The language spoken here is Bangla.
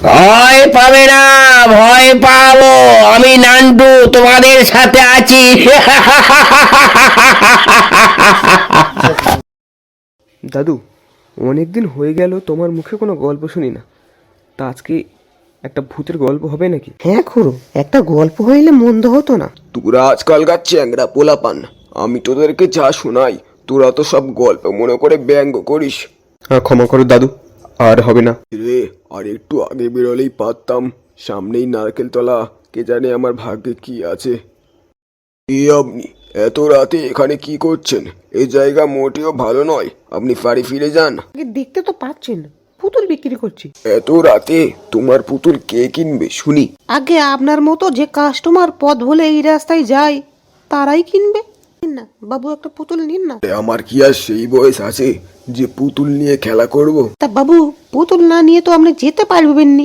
ভয় পাবে না, ভয় পাবো, আমি নান্টু তোমাদের সাথে আছি। দাদু, অনেকদিন হয়ে গেল তোমার মুখে কোনো গল্প শুনি না। তা আজকে একটা ভূতের গল্প হবে নাকি? হ্যাঁ খুড়ো, একটা গল্প হইলে মন্দ হতো না। তোরা আজকালকার চ্যাংরা পোলাপান, আমি তোদেরকে যা শোনাই তোরা তো সব গল্প মনে করে ব্যঙ্গ করিস। ক্ষমা করো দাদু, আর হবে না। রে, আর একটু আগে বেরোলেই পারতাম। সামনেই নারকেল তলা, কে জানে আমার ভাগ্যে কি আছে। আপনি এত রাতে এখানে কি করছেন? এই জায়গা মোটেও ভালো নয়, আপনি বাড়ি ফিরে যান। আগে দেখতে তো পাচ্ছেন পুতুল বিক্রি করছি। এত রাতে তোমার পুতুল কে কিনবে শুনি? আগে আপনার মতো যে কাস্টমার পথ ভুলে এই রাস্তায় যায় তারাই কিনবে। নিন না বাবু, একটা পুতুল নিন না। আমার কি আর সেই বয়স আছে যে পুতুল নিয়ে খেলা করব? তা বাবু, পুতুল না নিয়ে তো আপনি যেতে পারবেন নি।